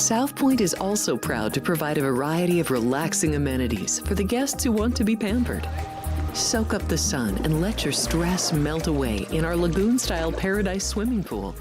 South Point is also proud to provide a variety of relaxing amenities for the guests who want to be pampered. Soak up the sun and let your stress melt away in our lagoon-style paradise swimming pool.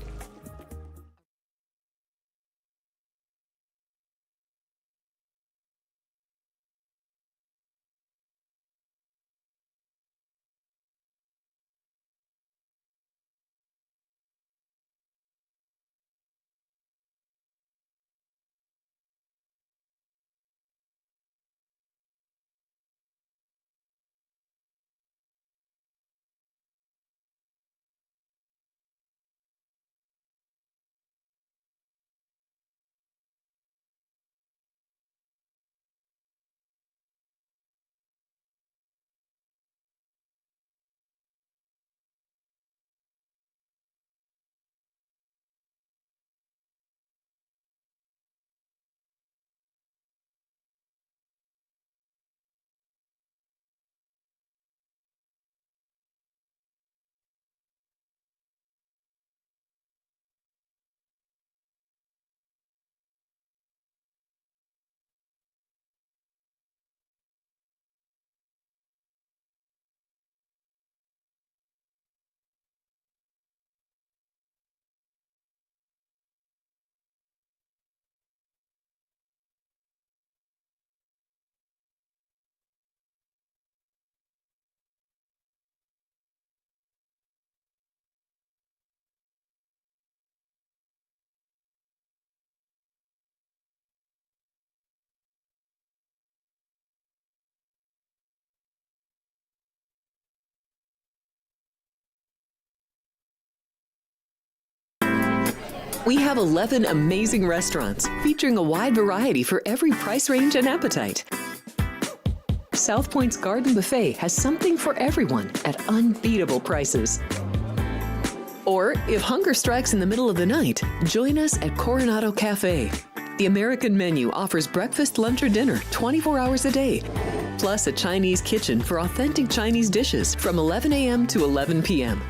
We have 11 amazing restaurants featuring a wide variety for every price range and appetite. South Point's Garden Buffet has something for everyone at unbeatable prices. Or, if hunger strikes in the middle of the night, join us at Coronado Cafe. The American menu offers breakfast, lunch, or dinner 24 hours a day, plus a Chinese kitchen for authentic Chinese dishes from 11 a.m. to 11 p.m.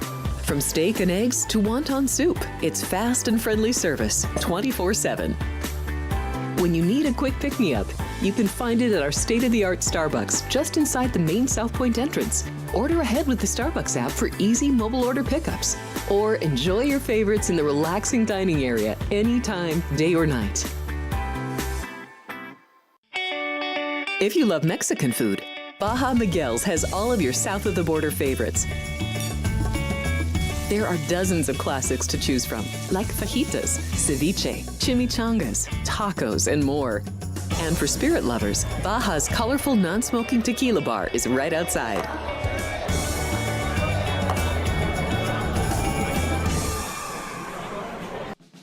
From steak and eggs to wonton soup, it's fast and friendly service 24/7. When you need a quick pick-me-up, you can find it at our state-of-the-art Starbucks just inside the main South Point entrance. Order ahead with the Starbucks app for easy mobile order pickups. Or enjoy your favorites in the relaxing dining area anytime, day or night. If you love Mexican food, Baja Miguel's has all of your south-of-the-border favorites. There are dozens of classics to choose from, like fajitas, ceviche, chimichangas, tacos, and more. And for spirit lovers, Baja's colorful non-smoking tequila bar is right outside.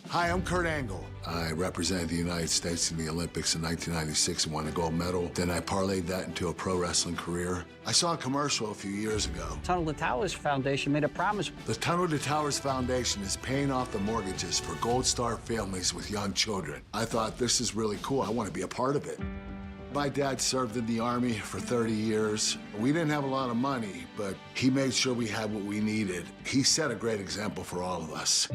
Hi, I'm Kurt Angle. I represented the United States in the Olympics in 1996 and won a gold medal. Then I parlayed that into a pro wrestling career. I saw a commercial a few years ago. Tunnel to Towers Foundation made a promise. The Tunnel to Towers Foundation is paying off the mortgages for Gold Star families with young children. I thought, this is really cool. I want to be a part of it. My dad served in the Army for 30 years. We didn't have a lot of money, but he made sure we had what we needed. He set a great example for all of us.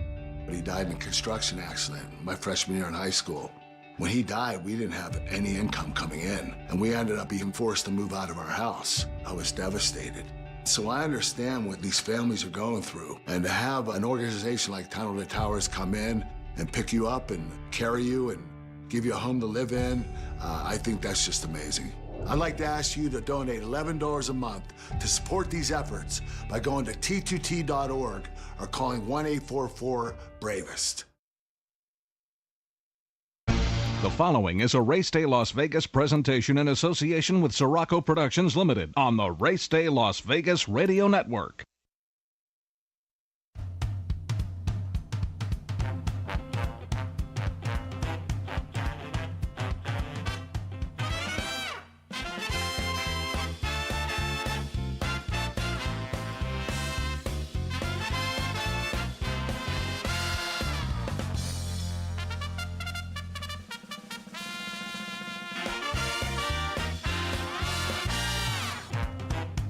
He died in a construction accident my freshman year in high school. When he died, we didn't have any income coming in, and we ended up being forced to move out of our house. I was devastated. So I understand what these families are going through, and to have an organization like Tunnel to Towers come in and pick you up and carry you and give you a home to live in, I think that's just amazing. I'd like to ask you to donate $11 a month to support these efforts by going to t2t.org or calling 1-844-BRAVEST. The following is a Race Day Las Vegas presentation in association with Siraco Productions Limited on the Race Day Las Vegas Radio Network.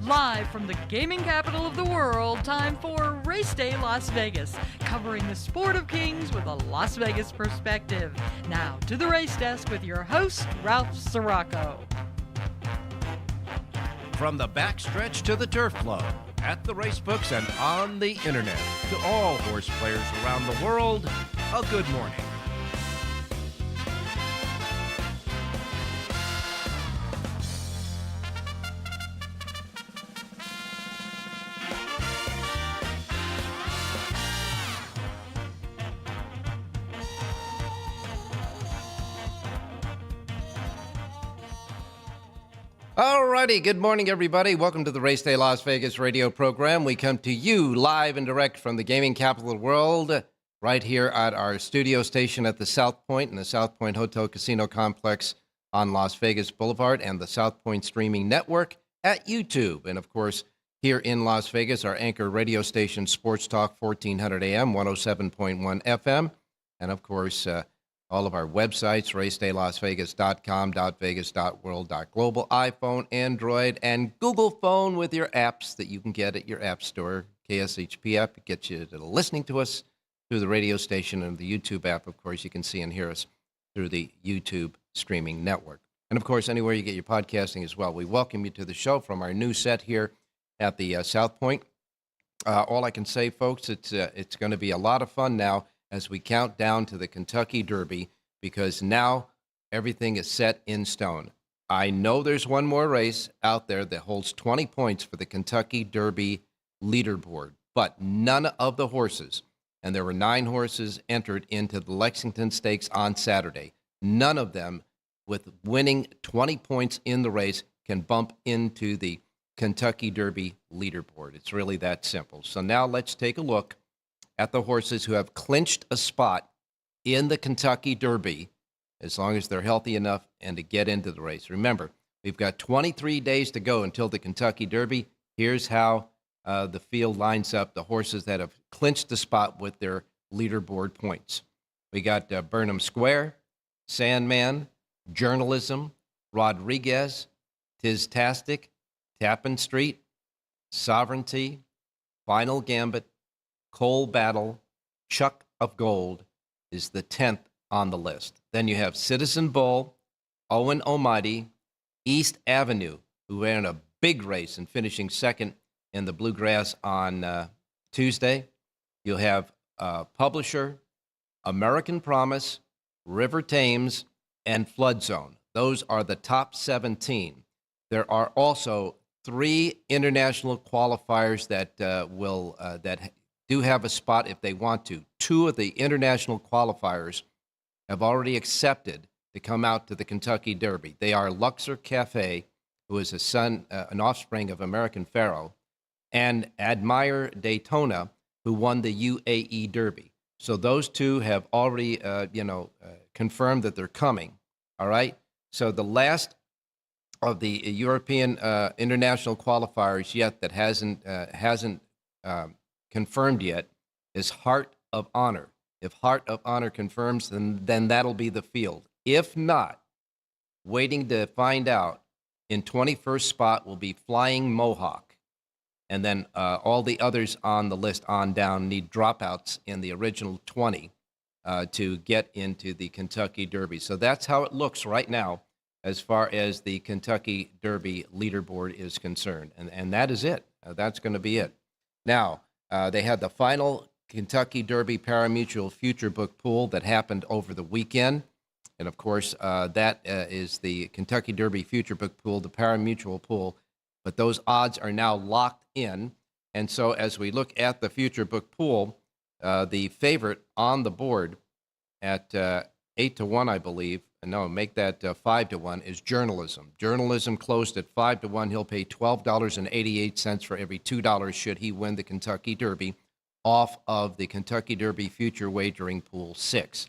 Live from the gaming capital of the world, time for Race Day Las Vegas, covering the sport of kings with a Las Vegas perspective. Now to the race desk with your host, Ralph Siraco. From the backstretch to the turf club, at the racebooks and on the internet, to all horse players around the world, a good morning. Alrighty, good morning, everybody. Welcome to the Race Day Las Vegas radio program. We come to you live and direct from the gaming capital of the world, right here at our studio station at the South Point in the South Point Hotel Casino Complex on Las Vegas Boulevard, and the South Point Streaming Network at YouTube. And of course, here in Las Vegas, our anchor radio station, Sports Talk 1400 AM, 107.1 FM. And of course, all of our websites, racedaylasvegas.com, .vegas, .world, .global, iPhone, Android, and Google Phone with your apps that you can get at your app store. KSHP app, it gets you to listening to us through the radio station, and the YouTube app, of course, you can see and hear us through the YouTube streaming network. And, of course, anywhere you get your podcasting as well. We welcome you to the show from our new set here at the South Point. All I can say, folks, it's going to be a lot of fun now as we count down to the Kentucky Derby, because now everything is set in stone. I know there's one more race out there that holds 20 points for the Kentucky Derby leaderboard, but none of the horses, and there were 9 horses entered into the Lexington Stakes on Saturday, none of them with winning 20 points in the race can bump into the Kentucky Derby leaderboard. It's really that simple. So now let's take a look at the horses who have clinched a spot in the Kentucky Derby, as long as they're healthy enough and to get into the race. Remember, we've got 23 days to go until the Kentucky Derby. Here's how the field lines up, the horses that have clinched the spot with their leaderboard points. We got Burnham Square, Sandman, Journalism, Rodriguez, Tiztastic, Tappan Street, Sovereignty, Final Gambit, Coal Battle, Chuck of Gold is the 10th on the list. Then you have Citizen Bull, Owen Almighty, East Avenue, who ran a big race and finishing second in the Bluegrass on Tuesday. You'll have Publisher, American Promise, River Thames, and Flood Zone. Those are the top 17. There are also 3 international qualifiers that that do have a spot if they want to. 2 of the international qualifiers have already accepted to come out to the Kentucky Derby. They are Luxor Cafe, who is an offspring of American Pharaoh, and Admire Daytona, who won the UAE Derby. So those 2 have already, confirmed that they're coming. All right. So the last of the European international qualifiers yet that hasn't confirmed yet is Heart of Honor. If Heart of Honor confirms, then that'll be the field. If not, waiting to find out, in 21st spot will be Flying Mohawk. And then all the others on the list on down need dropouts in the original 20 to get into the Kentucky Derby. So that's how it looks right now as far as the Kentucky Derby leaderboard is concerned. And that is it. That's going to be it. Now, they had the final Kentucky Derby Parimutuel Future Book Pool that happened over the weekend. And, of course, that is the Kentucky Derby Future Book Pool, the Parimutuel Pool. But those odds are now locked in. And so as we look at the Future Book Pool, the favorite on the board at 8-1, I believe, no, make that 5-1, is Journalism. Journalism closed at 5-1. He'll pay $12.88 for every $2 should he win the Kentucky Derby off of the Kentucky Derby Future Wagering Pool 6.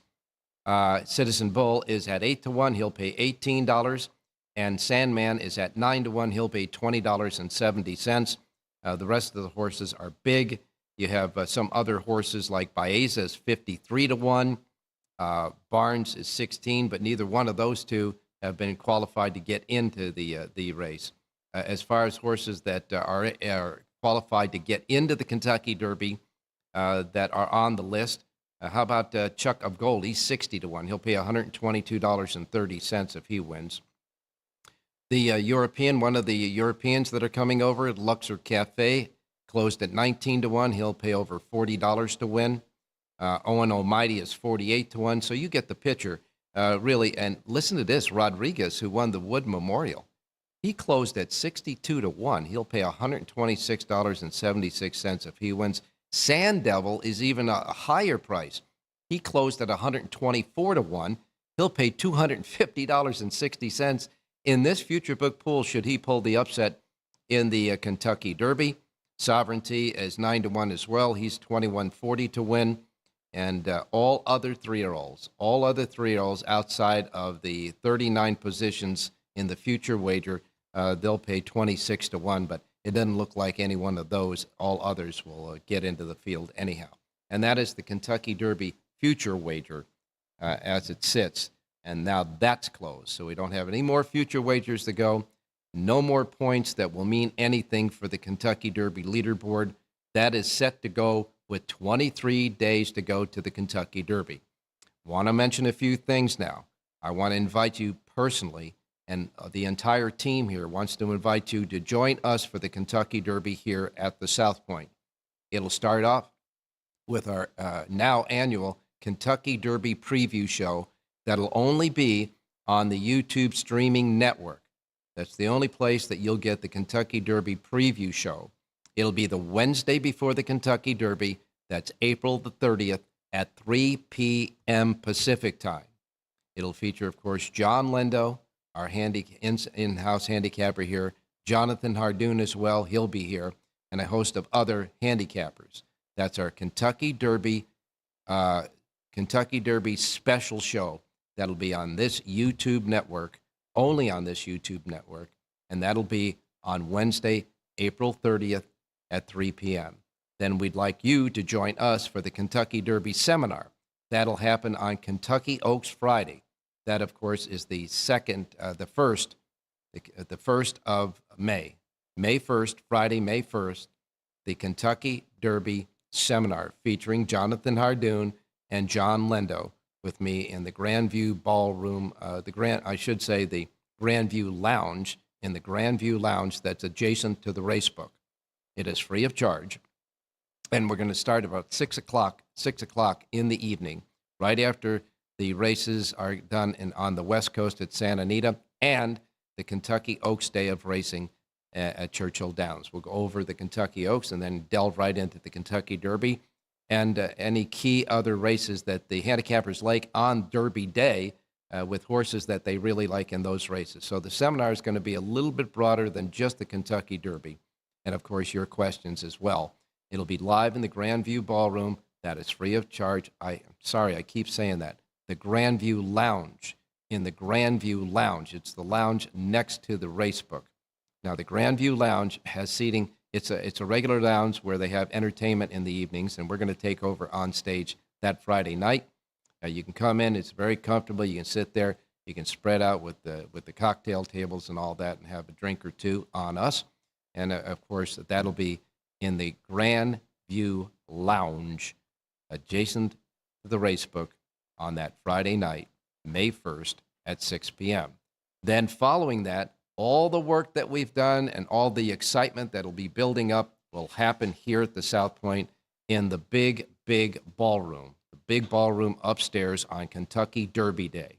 Citizen Bull is at 8-1. He'll pay $18. And Sandman is at 9-1. He'll pay $20.70. The rest of the horses are big. You have some other horses like Baeza is 53-1. Barnes is 16, but neither one of those 2 have been qualified to get into the race. as far as horses that are qualified to get into the Kentucky Derby that are on the list. How about Chuck of Gold? He's 60 to 1. He'll pay $122.30 if he wins. The European, one of the Europeans that are coming over, Luxor Cafe, closed at 19 to 1. He'll pay over $40 to win. Owen Almighty is 48 to 1. So you get the picture, really. And listen to this, Rodriguez, who won the Wood Memorial. He closed at 62 to 1. He'll pay $126.76 if he wins. Sand Devil is even a higher price. He closed at 124 to 1. He'll pay $250.60 in this future book pool should he pull the upset in the Kentucky Derby. Sovereignty is 9 to 1 as well. He's 2140 to win. And all other three-year-olds outside of the 39 positions in the future wager, they'll pay 26 to 1, but it doesn't look like any one of those. All others will get into the field anyhow. And that is the Kentucky Derby future wager as it sits. And now that's closed. So we don't have any more future wagers to go. No more points that will mean anything for the Kentucky Derby leaderboard. That is set to go with 23 days to go to the Kentucky Derby. Want to mention a few things now. I want to invite you personally, and the entire team here wants to invite you to join us for the Kentucky Derby here at the South Point. It'll start off with our now annual Kentucky Derby preview show that'll only be on the YouTube streaming network. That's the only place that you'll get the Kentucky Derby preview show. It'll be the Wednesday before the Kentucky Derby. That's April the 30th at 3 p.m. Pacific time. It'll feature, of course, John Lindo, our in-house handicapper here, Jonathan Hardoon as well, he'll be here, and a host of other handicappers. That's our Kentucky Derby special show that'll be on this YouTube network, only on this YouTube network, and that'll be on Wednesday, April 30th at 3 p.m. Then we'd like you to join us for the Kentucky Derby seminar. That'll happen on Kentucky Oaks Friday. That, of course, is the first of May. May 1st, Friday, May 1st, the Kentucky Derby seminar featuring Jonathan Hardoon and John Lindo with me in the Grandview Ballroom, the Grandview Lounge, in the Grandview Lounge that's adjacent to the race book. It is free of charge. And we're going to start about 6 o'clock in the evening, right after the races are done on the West Coast at Santa Anita and the Kentucky Oaks Day of Racing at Churchill Downs. We'll go over the Kentucky Oaks and then delve right into the Kentucky Derby and any key other races that the handicappers like on Derby Day with horses that they really like in those races. So the seminar is going to be a little bit broader than just the Kentucky Derby. And, of course, your questions as well. It'll be live in the Grandview Ballroom. That is free of charge. I'm sorry, I keep saying that. The Grandview Lounge, in the Grandview Lounge. It's the lounge next to the race book. Now, the Grandview Lounge has seating. It's a regular lounge where they have entertainment in the evenings, and we're going to take over on stage that Friday night. You can come in. It's very comfortable. You can sit there. You can spread out with the cocktail tables and all that and have a drink or two on us. And, of course, that'll be in the Grandview Lounge adjacent to the race book on that Friday night, May 1st at 6 p.m. Then following that, all the work that we've done and all the excitement that'll be building up will happen here at the South Point in the big ballroom, the big ballroom upstairs on Kentucky Derby Day.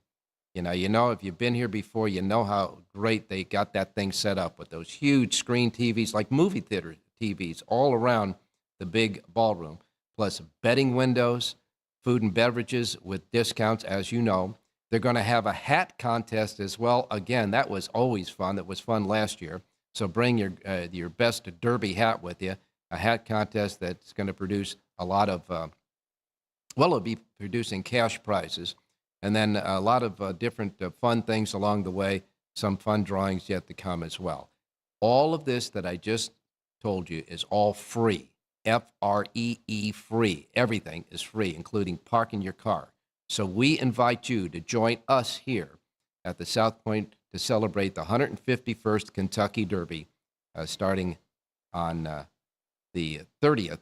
You know, if you've been here before, you know how great they got that thing set up with those huge screen TVs, like movie theater TVs, all around the big ballroom, plus betting windows, food and beverages with discounts, as you know. They're going to have a hat contest as well. Again, that was always fun. That was fun last year. So bring your best Derby hat with you, a hat contest that's going to produce a lot of, it'll be producing cash prizes. And then a lot of different fun things along the way, some fun drawings yet to come as well. All of this that I just told you is all free, F-R-E-E, free. Everything is free, including parking your car. So we invite you to join us here at the South Point to celebrate the 151st Kentucky Derby, starting on the 30th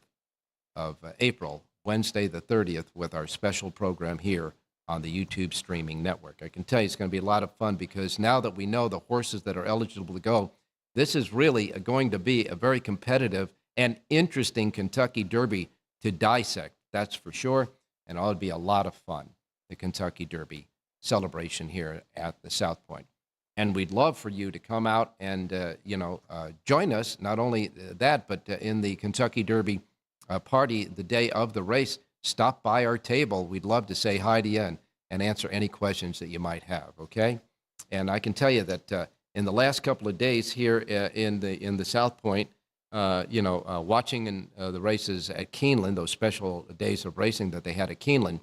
of April, Wednesday the 30th, with our special program here on the YouTube streaming network. I can tell you it's going to be a lot of fun because now that we know the horses that are eligible to go, this is really going to be a very competitive and interesting Kentucky Derby to dissect, that's for sure, and it'll be a lot of fun, the Kentucky Derby celebration here at the South Point. And we'd love for you to come out and, join us, not only that, but in the Kentucky Derby party the day of the race. Stop by our table. We'd love to say hi to you and answer any questions that you might have, okay? And I can tell you that in the last couple of days here in the South Point, watching the races at Keeneland, those special days of racing that they had at Keeneland,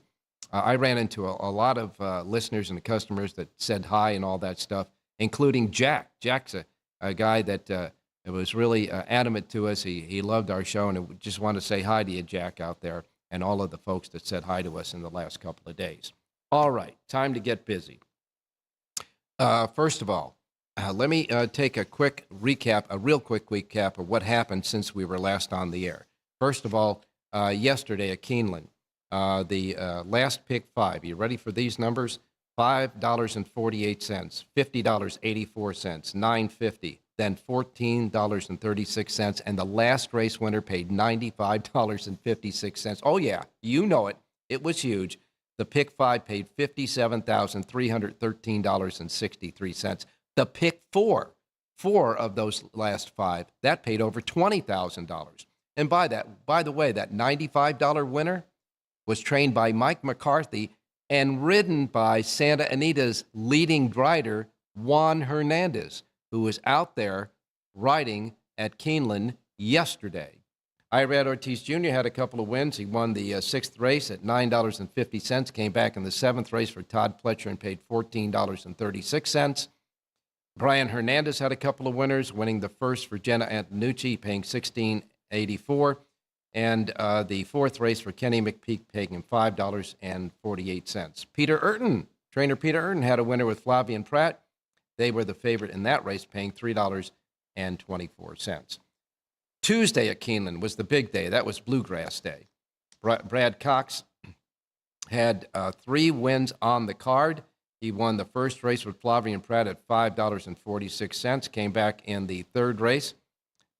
I ran into a lot of listeners and customers that said hi and all that stuff, including Jack. Jack's a guy that was really adamant to us. He loved our show, and I just want to say hi to you, Jack, out there, and all of the folks that said hi to us in the last couple of days. All right, time to get busy. First of all, let me take a real quick recap of what happened since we were last on the air. First of all, yesterday at Keeneland, the last pick five. You ready for these numbers? $5.48, $50.84, $9.50, then $14.36, and the last race winner paid $95.56. Oh yeah, you know it. It was huge. The pick five paid $57,313.63. The pick four of those last five, that paid over $20,000. And by the way, that $95 winner was trained by Mike McCarthy and ridden by Santa Anita's leading rider, Juan Hernandez, who was out there riding at Keeneland yesterday. Irad Ortiz Jr. had a couple of wins. He won the sixth race at $9.50, came back in the seventh race for Todd Pletcher and paid $14.36. Brian Hernandez had a couple of winners, winning the first for Jenna Antonucci, paying $16.84, and the fourth race for Kenny McPeak, paying him $5.48. Trainer Peter Urton had a winner with Flavien Prat. They were the favorite in that race, paying $3.24. Tuesday at Keeneland was the big day. That was Bluegrass Day. Brad Cox had 3 wins on the card. He won the first race with Flavien Prat at $5.46, came back in the third race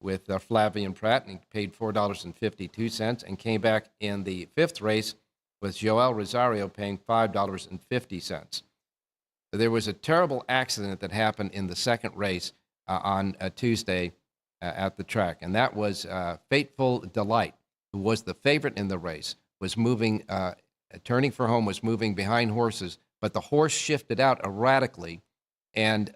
with Flavien Prat and paid $4.52, and came back in the fifth race with Joel Rosario, paying $5.50. There was a terrible accident that happened in the second race on Tuesday at the track, and that was Fateful Delight, who was the favorite in the race, was moving, turning for home, was moving behind horses, but the horse shifted out erratically and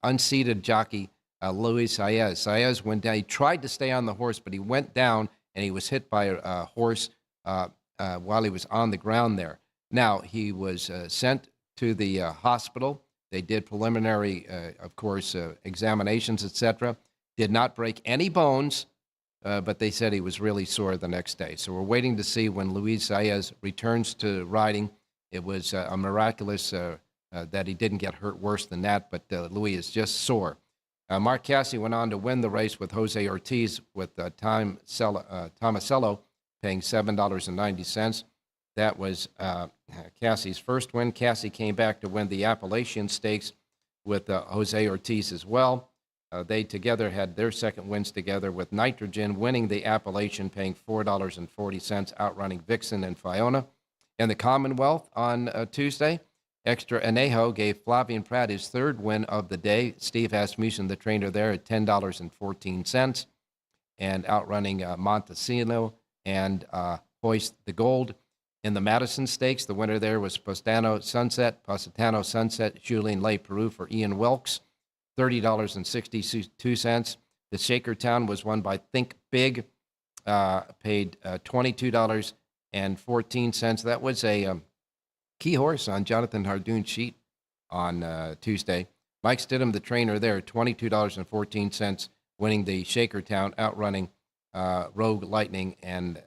unseated jockey Luis Saez. Saez went down. He tried to stay on the horse, but he went down, and he was hit by a horse while he was on the ground there. Now, he was sent to the hospital. They did preliminary, examinations, etc. Did not break any bones, but they said he was really sore the next day. So we're waiting to see when Luis Saez returns to riding. It was a miraculous that he didn't get hurt worse than that, but Luis is just sore. Mark Casse went on to win the race with Jose Ortiz with Tomasello paying $7.90. That was Casse's first win. Casse came back to win the Appalachian Stakes with Jose Ortiz as well. They together had their second wins together, with Nitrogen winning the Appalachian, paying $4.40, outrunning Vixen and Fiona. In the Commonwealth on Tuesday, Extra Anejo gave Flavien Prat his third win of the day. Steve Asmussen, the trainer there, at $10.14, and outrunning Montesino and Hoist the Gold. In the Madison Stakes, the winner there was Positano Sunset, Julien Le Peru for Ian Wilkes, $30.62. The Shakertown was won by Think Big, paid $22.14. That was a key horse on Jonathan Hardoon's sheet on Tuesday. Mike Stidham, the trainer there, $22.14, winning the Shakertown, outrunning Rogue Lightning and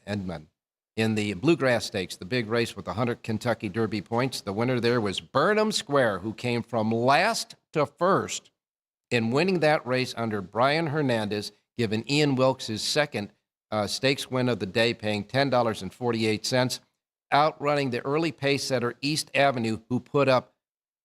Edmund. In the Bluegrass Stakes, the big race with 100 Kentucky Derby points, the winner there was Burnham Square, who came from last to first in winning that race under Brian Hernandez, giving Ian Wilkes his second stakes win of the day, paying $10.48, outrunning the early pace setter East Avenue, who put up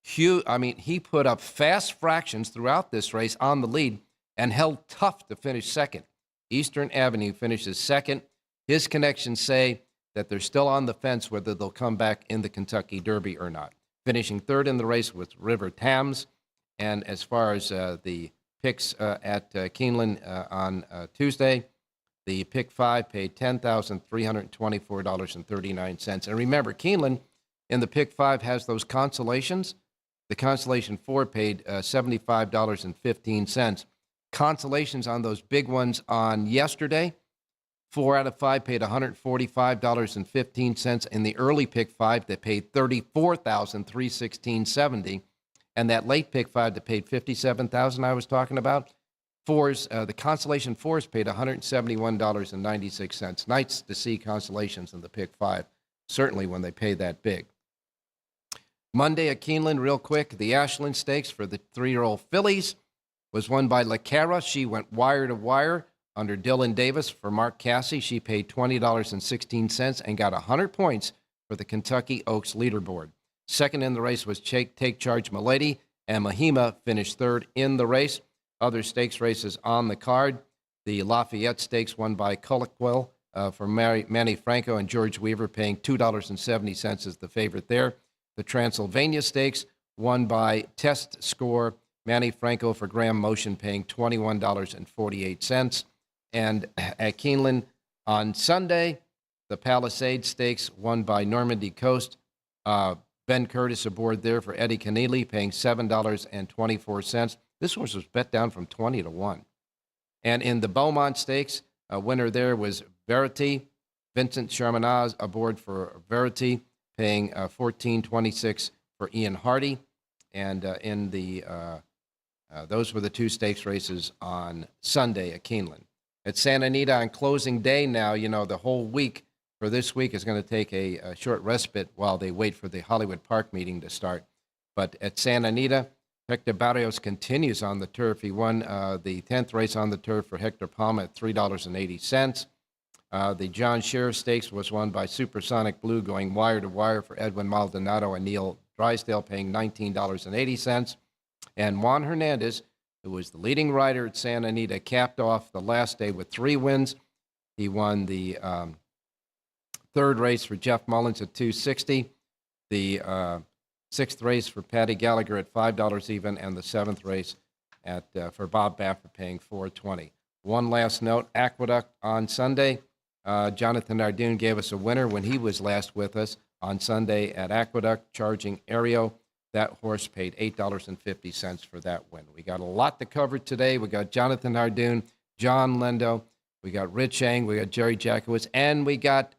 he put up fast fractions throughout this race on the lead and held tough to finish second. Eastern Avenue finishes second. His connections say that they're still on the fence whether they'll come back in the Kentucky Derby or not. Finishing third in the race with River Thames. And as far as the picks at Keeneland on Tuesday, the pick 5 paid $10,324.39. And remember, Keeneland in the pick 5 has those consolations. The consolation 4 paid $75.15. Consolations on those big ones on yesterday, 4 out of 5 paid $145.15. In the early pick 5, that paid $34,316.70. And that late pick 5 that paid $57,000 I was talking about, the consolation 4s paid $171.96. Nice to see consolations in the pick 5, certainly when they pay that big. Monday at Keeneland, real quick, the Ashland Stakes for the 3-year-old fillies was won by LaCara. She went wire to wire under Dylan Davis for Mark Cassie. She paid $20.16 and got 100 points for the Kentucky Oaks leaderboard. Second in the race was Take Charge Milady, and Mahima finished third in the race. Other stakes races on the card. The Lafayette Stakes won by Colucci for Manny Franco and George Weaver, paying $2.70 as the favorite there. The Transylvania Stakes won by Test Score, Manny Franco for Graham Motion, paying $21.48. And at Keeneland on Sunday, the Palisade Stakes won by Normandy Coast. Ben Curtis aboard there for Eddie Keneally, paying $7.24. This one was bet down from 20 to 1. And in the Beaumont Stakes, a winner there was Verity. Vincent Charmanaz aboard for Verity, paying $14.26 for Ian Hardy. And in the those were the two stakes races on Sunday at Keeneland. At Santa Anita on closing day now, the whole week for this week is going to take a short respite while they wait for the Hollywood Park meeting to start. But at Santa Anita, Hector Barrios continues on the turf. He won the 10th race on the turf for Hector Palma at $3.80. The John Sheriff Stakes was won by Supersonic Blue, going wire to wire for Edwin Maldonado and Neil Drysdale, paying $19.80. And Juan Hernandez, who was the leading rider at Santa Anita, capped off the last day with 3 wins. He won the third race for Jeff Mullins at $2.60, the 6th race for Patty Gallagher at $5 even, and the 7th race for Bob Baffert, paying $4.20. One last note, Aqueduct on Sunday. Jonathan Ardoon gave us a winner when he was last with us on Sunday at Aqueduct, charging Aereo. That horse paid $8.50 for that win. We got a lot to cover today. We got Jonathan Ardoon, John Lindo, we got Rich Eng, we got Jerry Jacovitz, and we got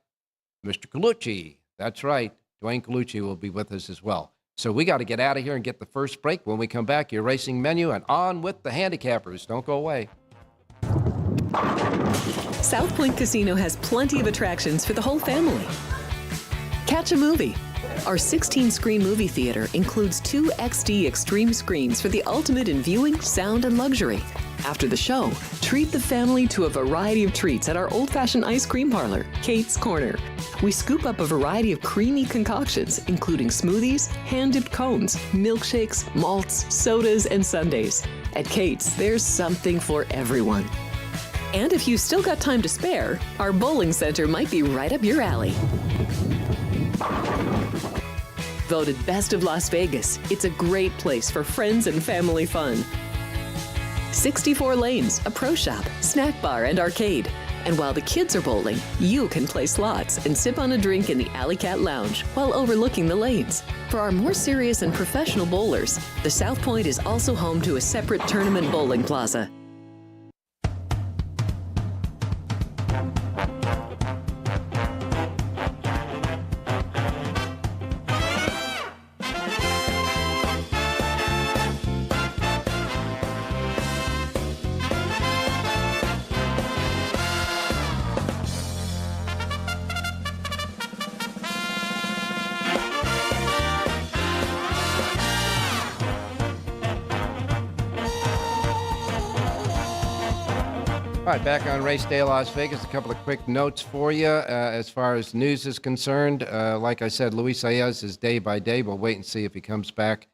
Mr. Colucci. That's right. Dwayne Colucci will be with us as well. So we got to get out of here and get the first break. When we come back, your racing menu, and on with the handicappers. Don't go away. South Point Casino has plenty of attractions for the whole family. Catch a movie. Our 16-screen movie theater includes 2 XD Extreme screens for the ultimate in viewing, sound, and luxury. After the show, treat the family to a variety of treats at our old-fashioned ice cream parlor, Kate's Corner. We scoop up a variety of creamy concoctions, including smoothies, hand-dipped cones, milkshakes, malts, sodas, and sundaes. At Kate's, there's something for everyone. And if you've still got time to spare, our bowling center might be right up your alley. Voted Best of Las Vegas, it's a great place for friends and family fun. 64 lanes, a pro shop, snack bar, and arcade. And while the kids are bowling, you can play slots and sip on a drink in the Alley Cat Lounge while overlooking the lanes. For our more serious and professional bowlers, the South Point is also home to a separate tournament bowling plaza. All right, back on Race Day Las Vegas. A couple of quick notes for you as far as news is concerned. Like I said, Luis Saez is day by day. We'll wait and see if he comes back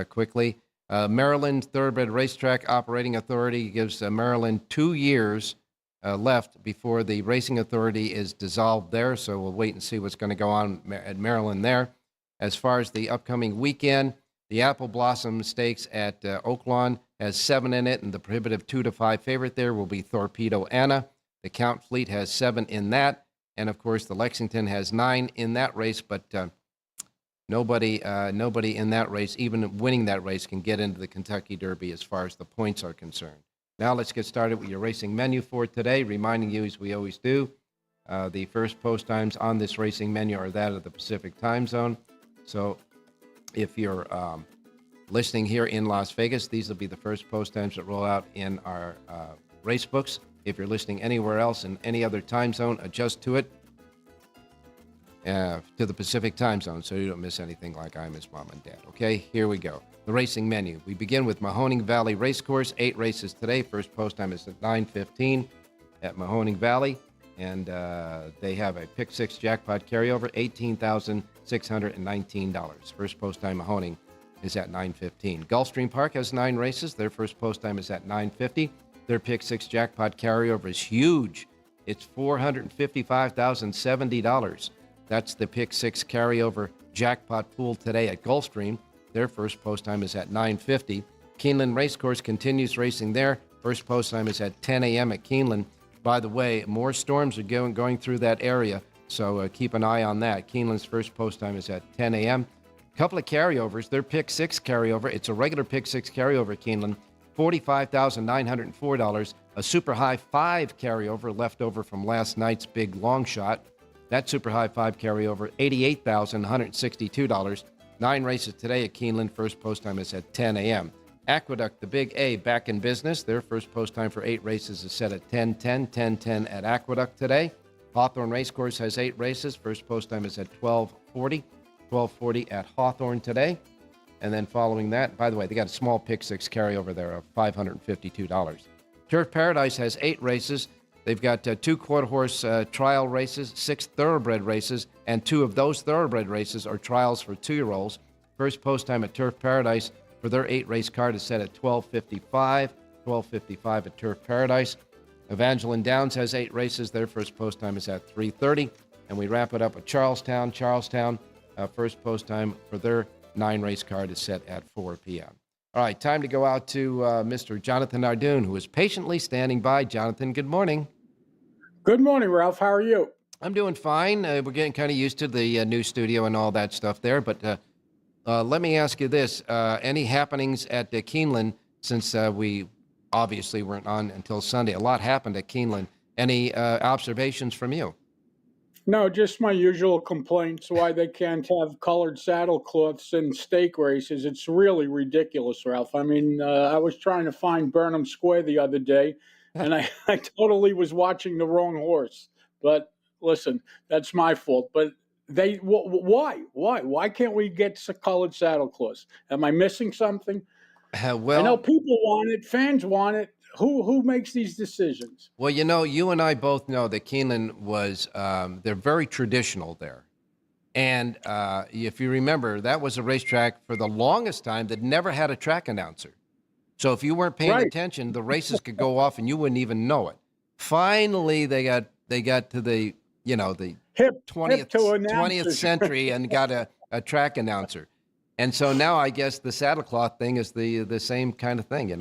quickly. Maryland Thoroughbred Racetrack Operating Authority gives Maryland 2 years left before the Racing Authority is dissolved there. So we'll wait and see what's going to go on at Maryland there. As far as the upcoming weekend, the Apple Blossom Stakes at Oaklawn has 7 in it, and the prohibitive 2-5 favorite there will be Torpedo Anna. The Count Fleet has 7 in that, and of course the Lexington has 9 in that race, but nobody in that race, even winning that race, can get into the Kentucky Derby as far as the points are concerned. Now let's get started with your racing menu for today, reminding you, as we always do, the first post times on this racing menu are that of the Pacific time zone. So if you're listening here in Las Vegas, these will be the first post times that roll out in our race books. If you're listening anywhere else in any other time zone, adjust to it, to the Pacific time zone so you don't miss anything like I miss Mom and Dad. Okay, here we go. The racing menu. We begin with Mahoning Valley Racecourse. 8 races today. First post time is at 9:15 at Mahoning Valley. And they have a pick 6 jackpot carryover, $18,619. First post time Mahoning is at 9:15. Gulfstream Park has 9 races. Their first post time is at 9:50. Their pick 6 jackpot carryover is huge. It's $455,070. That's the pick 6 carryover jackpot pool today at Gulfstream. Their first post time is at 9:50. Keeneland Racecourse continues racing there. First post time is at 10 a.m. at Keeneland. By the way, more storms are going through that area, so keep an eye on that. Keeneland's first post time is at 10 a.m. A couple of carryovers. Their pick 6 carryover. It's a regular pick 6 carryover at Keeneland, $45,904. A super high 5 carryover left over from last night's big long shot. That super high 5 carryover, $88,162. 9 races today at Keeneland. First post time is at 10 a.m. Aqueduct, the Big A, back in business. Their first post time for 8 races is set at 10:10 at Aqueduct today. Hawthorne Racecourse has 8 races. First post time is at 12:40 at Hawthorne today. And then following that, by the way, they got a small pick 6 carryover there of $552. Turf Paradise has 8 races. They've got 2 quarter-horse trial races, 6 thoroughbred races, and 2 of those thoroughbred races are trials for 2-year-olds. First post time at Turf Paradise for their 8-race card is set at 12:55 at Turf Paradise. Evangeline Downs has 8 races. Their first post time is at 3:30. And we wrap it up with Charlestown. First post time for their 9-race card is set at 4 p.m. All right, time to go out to Mr. Jonathan Ardoon, who is patiently standing by. Jonathan, good morning. Good morning, Ralph. How are you? I'm doing fine. We're getting kind of used to the new studio and all that stuff there, but let me ask you this. Any happenings at Keeneland since we obviously weren't on until Sunday? A lot happened at Keeneland. Any observations from you? No, just my usual complaints why they can't have colored saddlecloths in stake races. It's really ridiculous, Ralph. I mean, I was trying to find Burnham Square the other day, and I totally was watching the wrong horse. But listen, that's my fault. But why can't we get colored saddlecloths? Am I missing something? Well, I know people want it, fans want it. Who makes these decisions? Well, you know, you and I both know that Keeneland was, they're very traditional there. And if you remember, that was a racetrack for the longest time that never had a track announcer. So if you weren't paying attention, the races could go off and you wouldn't even know it. Finally, they got to the, the 20th century and got a track announcer. And so now I guess the saddlecloth thing is the same kind of thing,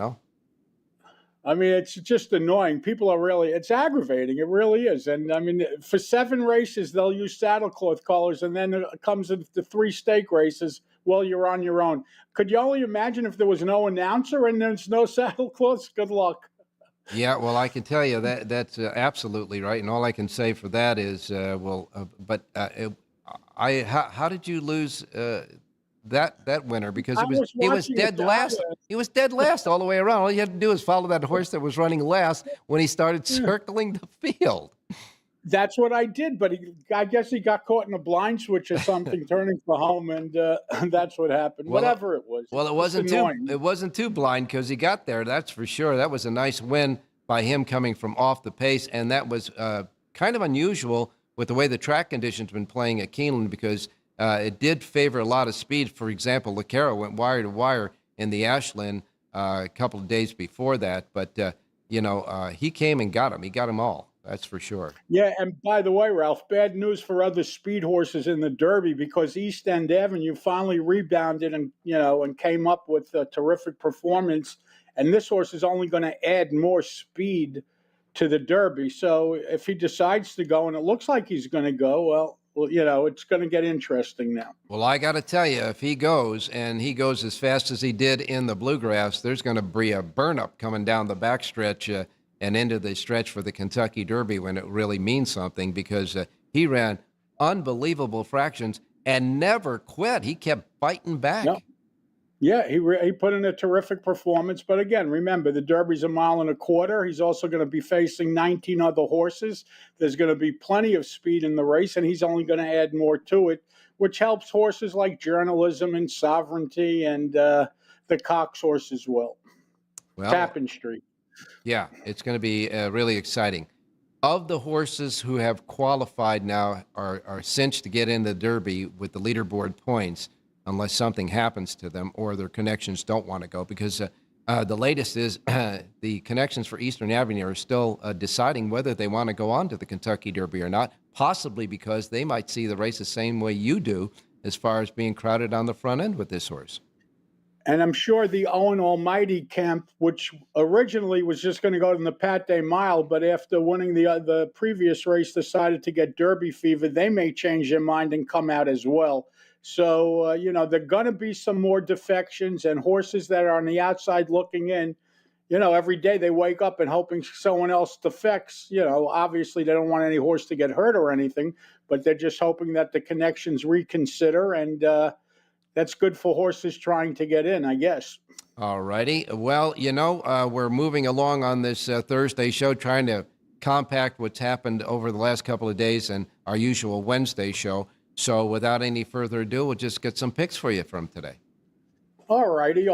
I mean, it's just annoying. People are it's aggravating. It really is. And I mean, for 7 races, they'll use saddlecloth collars, and then it comes to 3 stake races. Well, you're on your own. Could you only imagine if there was no announcer and there's no saddlecloths? Good luck. Yeah, well, I can tell you that's absolutely right. And all I can say for that is, how did you lose that winner? Because he was dead last. He was dead last all the way around. All you had to do is follow that horse that was running last when he started circling the field. That's what I did, but I guess he got caught in a blind switch or something, turning for home, and that's what happened. Well, whatever it was. Well, it wasn't too blind because he got there. That's for sure. That was a nice win by him coming from off the pace, and that was kind of unusual with the way the track conditions have been playing at Keeneland, because it did favor a lot of speed. For example, Lecaro went wire to wire in the Ashland a couple of days before that, but he came and got him. He got them all. That's for sure. Yeah, and by the way, Ralph, bad news for other speed horses in the Derby, because East End Avenue finally rebounded and came up with a terrific performance. And this horse is only going to add more speed to the Derby. So if he decides to go, and it looks like he's going to go, well, it's going to get interesting now. Well, I got to tell you, if he goes, and he goes as fast as he did in the Bluegrass, there's going to be a burn-up coming down the backstretch and into the stretch for the Kentucky Derby, when it really means something, because he ran unbelievable fractions and never quit. He kept fighting back. Yep. Yeah, he put in a terrific performance. But again, remember, the Derby's 1.25 miles. He's also going to be facing 19 other horses. There's going to be plenty of speed in the race, and he's only going to add more to it, which helps horses like Journalism and Sovereignty and the Cox horse as well. Tappan Street. Yeah, it's going to be really exciting. Of the horses who have qualified now, are cinched to get in the Derby with the leaderboard points, unless something happens to them or their connections don't want to go, because the latest is the connections for Eastern Avenue are still deciding whether they want to go on to the Kentucky Derby or not, possibly because they might see the race the same way you do, as far as being crowded on the front end with this horse. And I'm sure the Owen Almighty camp, which originally was just going to go to the Pate Mile, but after winning the previous race decided to get Derby fever, they may change their mind and come out as well. So, there are going to be some more defections, and horses that are on the outside looking in, every day they wake up and hoping someone else defects. Obviously they don't want any horse to get hurt or anything, but they're just hoping that the connections reconsider, and that's good for horses trying to get in, I guess. All righty. Well, we're moving along on this Thursday show, trying to compact what's happened over the last couple of days and our usual Wednesday show. So without any further ado, we'll just get some picks for you from today. All righty.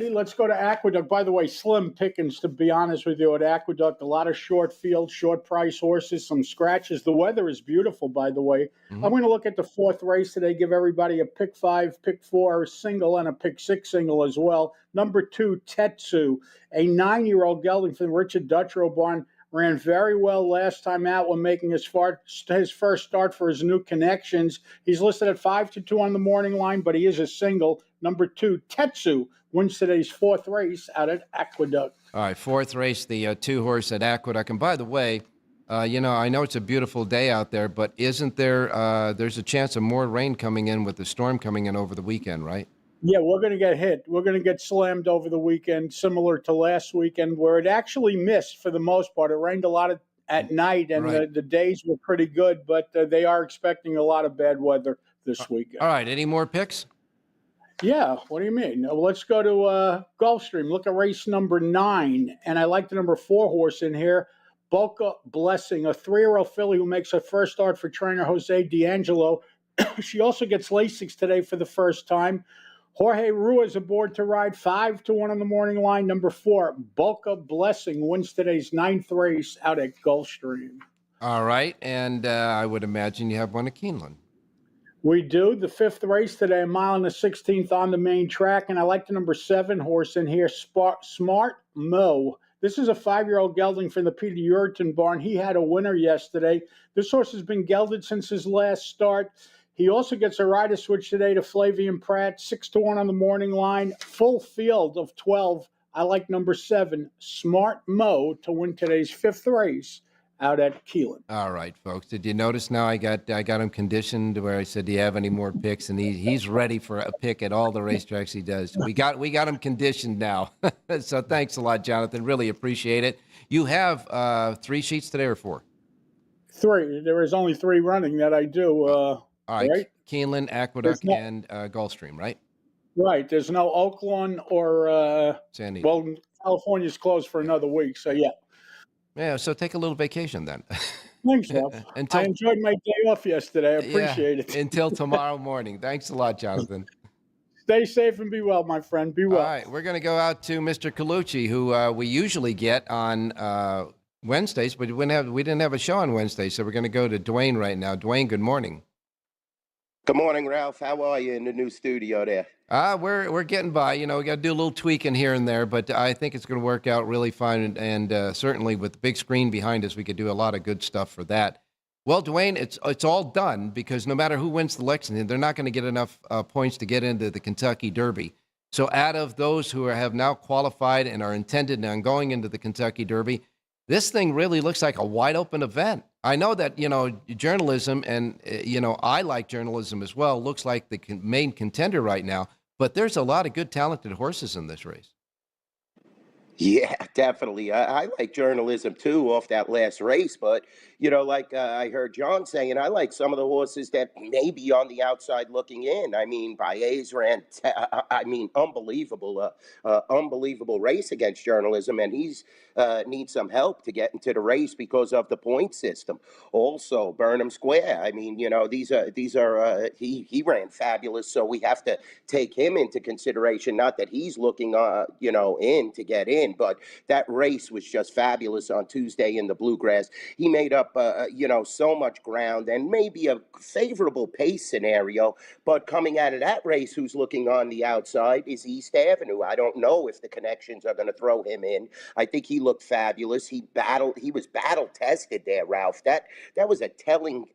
Let's go to Aqueduct. By the way, slim pickings, to be honest with you, at Aqueduct. A lot of short field, short price horses, some scratches. The weather is beautiful, by the way. Mm-hmm. I'm going to look at the fourth race today, give everybody a pick 5, pick 4 single, and a pick 6 single as well. Number 2, Tetsu, a 9-year-old gelding from Richard Dutrow barn. Ran very well last time out when making his first start for his new connections. He's listed at 5-2 on the morning line, but he is a single. Number 2, Tetsu, wins today's fourth race out at Aqueduct. All right, fourth race, the 2-horse at Aqueduct. And by the way, I know it's a beautiful day out there, but isn't there, there's a chance of more rain coming in with the storm coming in over the weekend, right? Yeah, we're going to get hit. We're going to get slammed over the weekend, similar to last weekend, where it actually missed for the most part. It rained a lot at night, and right. the days were pretty good, but they are expecting a lot of bad weather this weekend. All right, any more picks? Yeah, what do you mean? Let's go to Gulfstream. Look at race number 9, and I like the number 4 horse in here, Boca Blessing, a 3-year-old filly who makes her first start for trainer Jose D'Angelo. She also gets Lasix today for the first time. Jorge Ruiz aboard to ride, 5-1 on the morning line. Number 4, Boca Blessing, wins today's 9th race out at Gulfstream. All right, and I would imagine you have one at Keeneland. We do. The 5th race today, 1.16 miles on the main track, and I like the number 7 horse in here, Smart Mo. This is a 5-year-old gelding from the Peter Uriton barn. He had a winner yesterday. This horse has been gelded since his last start. He also gets a rider switch today to Flavian Pratt, 6-1 on the morning line. Full field of 12. I like number 7, Smart Mo, to win today's 5th race out at Keeneland. All right, folks. Did you notice now I got him conditioned where I said, do you have any more picks? And he's ready for a pick at all the racetracks he does. We got him conditioned now. So thanks a lot, Jonathan. Really appreciate it. You have 3 sheets today or 4? 3. There is only 3 running that I do. All right. Right? Keeneland, Aqueduct, and Gulfstream, right? Right. There's no Oakland or San Diego. Well, California's closed for another week, so yeah. Yeah, so take a little vacation then. Thanks, Ralph. I enjoyed my day off yesterday. I appreciate it. Until tomorrow morning. Thanks a lot, Jonathan. Stay safe and be well, my friend. Be well. All right, we're going to go out to Mr. Colucci, who we usually get on Wednesdays, but we didn't have a show on Wednesday, so we're going to go to Dwayne right now. Dwayne, good morning. Good morning, Ralph. How are you in the new studio there? We're getting by. You know, we got to do a little tweaking here and there, but I think it's going to work out really fine. And certainly with the big screen behind us, we could do a lot of good stuff for that. Well, Dwayne, it's all done because no matter who wins the Lexington, they're not going to get enough points to get into the Kentucky Derby. So out of those who have now qualified and are intended on going into the Kentucky Derby, this thing really looks like a wide open event. I know that, journalism and, I like journalism as well, looks like the main contender right now, but there's a lot of good talented horses in this race. Yeah, definitely. I like journalism too off that last race, but I heard John saying, I like some of the horses that may be on the outside looking in. I mean, Baez ran, unbelievable race against journalism, and he's needs some help to get into the race because of the point system. Also, Burnham Square. I mean, these are he ran fabulous, so we have to take him into consideration. Not that he's looking, in to get in. But that race was just fabulous on Tuesday in the Bluegrass. He made up, so much ground and maybe a favorable pace scenario. But coming out of that race, who's looking on the outside is East Avenue. I don't know if the connections are going to throw him in. I think he looked fabulous. He was battle tested there, Ralph. That was a telling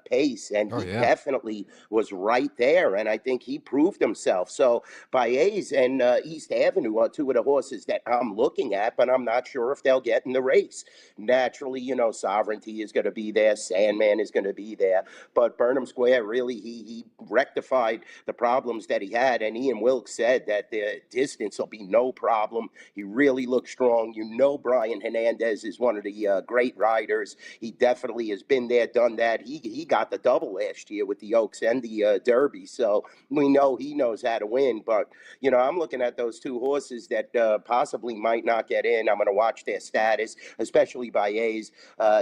pace, and he definitely was right there. And I think he proved himself. So Baez and East Avenue are two of the horses that I'm looking at, but I'm not sure if they'll get in the race. Naturally, Sovereignty is going to be there. Sandman is going to be there. But Burnham Square, really, he rectified the problems that he had. And Ian Wilkes said that the distance will be no problem. He really looks strong. Brian Hernandez is one of the great riders. He definitely has been there, done that. He got the double last year with the Oaks and the Derby. So we know he knows how to win. But, I'm looking at those two horses that possibly might not get in. I'm going to watch their status, especially Baez.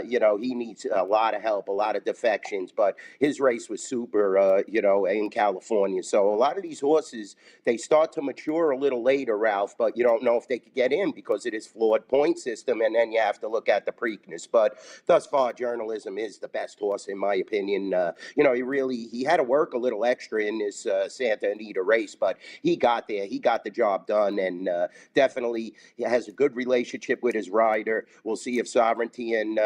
He needs a lot of help, a lot of defections, but his race was super, in California. So a lot of these horses, they start to mature a little later, Ralph, but you don't know if they could get in because it is flawed point system, and then you have to look at the Preakness. But thus far, journalism is the best horse, in my opinion. He had to work a little extra in this Santa Anita race, but he got there. He got the job done, and definitely has a good relationship with his rider. We'll see if Sovereignty and,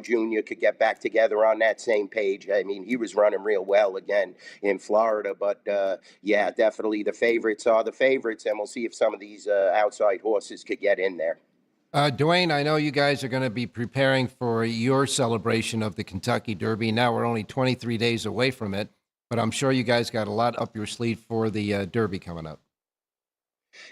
Junior could get back together on that same page. I mean, he was running real well again in Florida, but definitely the favorites are the favorites, and we'll see if some of these outside horses could get in there. Dwayne, I know you guys are going to be preparing for your celebration of the Kentucky Derby. Now we're only 23 days away from it, but I'm sure you guys got a lot up your sleeve for the Derby coming up.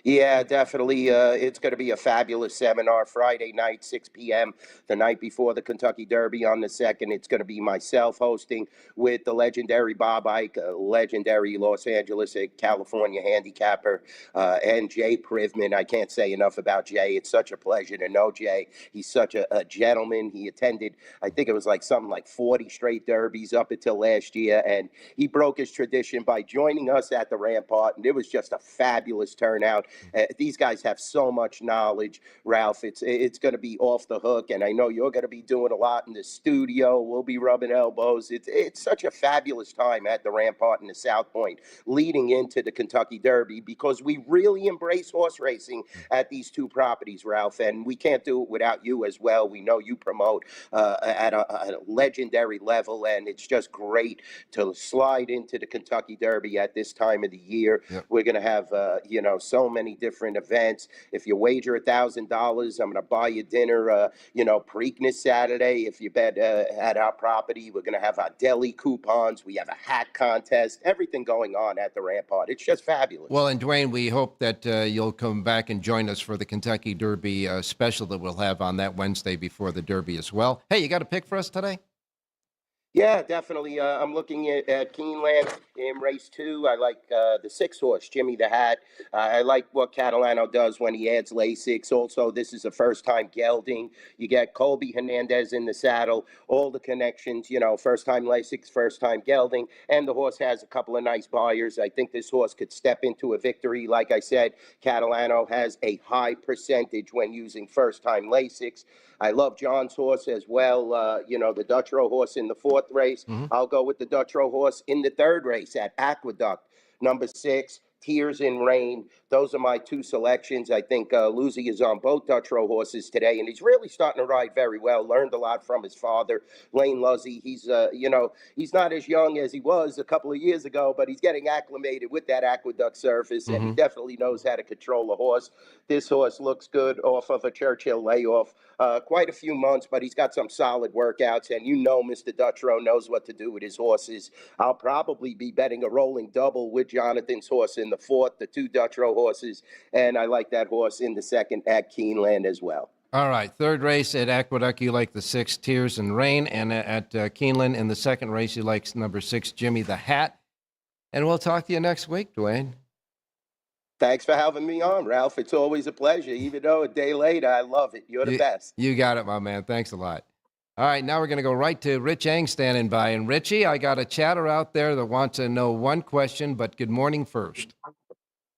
Yeah, definitely. It's going to be a fabulous seminar Friday night, 6 p.m., the night before the Kentucky Derby on the 2nd. It's going to be myself hosting with the legendary Bob Ike, legendary Los Angeles, California handicapper, and Jay Privman. I can't say enough about Jay. It's such a pleasure to know Jay. He's such a gentleman. He attended, I think it was something like 40 straight derbies up until last year, and he broke his tradition by joining us at the Rampart, and it was just a fabulous turnout. These guys have so much knowledge, Ralph. It's going to be off the hook, and I know you're going to be doing a lot in the studio. We'll be rubbing elbows. It's such a fabulous time at the Rampart in the South Point leading into the Kentucky Derby because we really embrace horse racing at these two properties, Ralph, and we can't do it without you as well. We know you promote at a legendary level, and it's just great to slide into the Kentucky Derby at this time of the year. Yep. We're going to have, so many different events. If you wager $1,000, I'm going to buy you dinner, Preakness Saturday. If you bet at our property, we're going to have our deli coupons. We have a hat contest, everything going on at the Rampart. It's just fabulous. Well, and Dwayne, we hope that you'll come back and join us for the Kentucky Derby special that we'll have on that Wednesday before the Derby as well. Hey, you got a pick for us today? Yeah, definitely. I'm looking at Keeneland in race 2. I like the 6-horse, Jimmy the Hat. I like what Catalano does when he adds Lasix. Also, this is a first-time gelding. You get Colby Hernandez in the saddle, all the connections, first-time Lasix, first-time gelding, and the horse has a couple of nice buyers. I think this horse could step into a victory. Like I said, Catalano has a high percentage when using first-time Lasix. I love John's horse as well. The Dutrow horse in the 4th race. I'll go with the Dutrow horse in the 3rd race at Aqueduct. Number 6, Tears in Rain. Those are my 2 selections. I think Lucy is on both Dutrow horses today, and he's really starting to ride very well. Learned a lot from his father, Lane Luzzy. He's, he's not as young as he was a couple of years ago, but he's getting acclimated with that Aqueduct surface, and he definitely knows how to control a horse. This horse looks good off of a Churchill layoff. Quite a few months, but he's got some solid workouts, and Mr. Dutrow knows what to do with his horses. I'll probably be betting a rolling double with Jonathan's horse in the 4th, the 2 Dutrow horses, and I like that horse in the 2nd at Keeneland as well. All right, 3rd race at Aqueduct, you like the 6, Tears and Rain, and at Keeneland in the 2nd race, you like number 6, Jimmy the Hat. And we'll talk to you next week, Dwayne. Thanks for having me on, Ralph. It's always a pleasure. Even though a day late, I love it. You're the best. You got it, my man. Thanks a lot. All right, now we're going to go right to Rich Eng standing by. And Richie, I got a chatter out there that wants to know one question, but good morning first.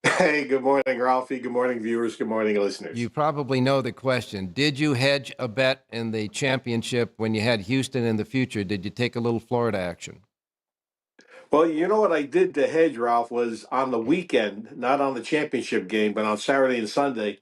Hey, good morning, Ralphie. Good morning, viewers. Good morning, listeners. You probably know the question. Did you hedge a bet in the championship when you had Houston in the future? Did you take a little Florida action? Well, you know what I did to hedge, Ralph, was on the weekend, not on the championship game, but on Saturday and Sunday,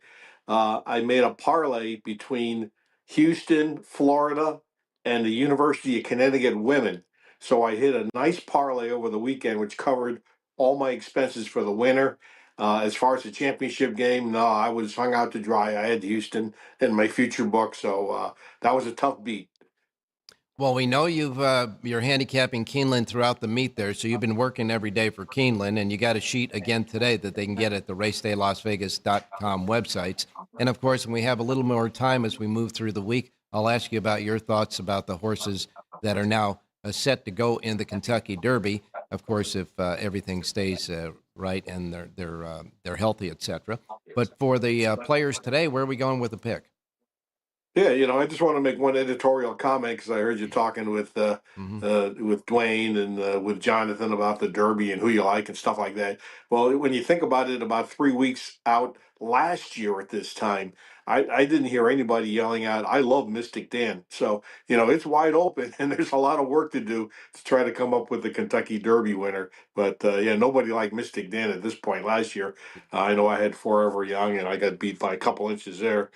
I made a parlay between Houston, Florida, and the University of Connecticut women. So I hit a nice parlay over the weekend, which covered all my expenses for the winter. As far as the championship game, no, I was hung out to dry. I had Houston in my future book, so that was a tough beat. Well, we know you're handicapping Keeneland throughout the meet there, so you've been working every day for Keeneland, and you got a sheet again today that they can get at the racedaylasvegas.com websites. And, of course, when we have a little more time as we move through the week, I'll ask you about your thoughts about the horses that are now set to go in the Kentucky Derby, of course, if everything stays right and they're healthy, et cetera. But for the players today, where are we going with the pick? Yeah, I just want to make one editorial comment because I heard you talking with Dwayne and with Jonathan about the Derby and who you like and stuff like that. Well, when you think about it, about 3 weeks out last year at this time, I didn't hear anybody yelling out, "I love Mystic Dan." So, it's wide open and there's a lot of work to do to try to come up with the Kentucky Derby winner. But, nobody liked Mystic Dan at this point last year. I know I had Forever Young and I got beat by a couple inches there.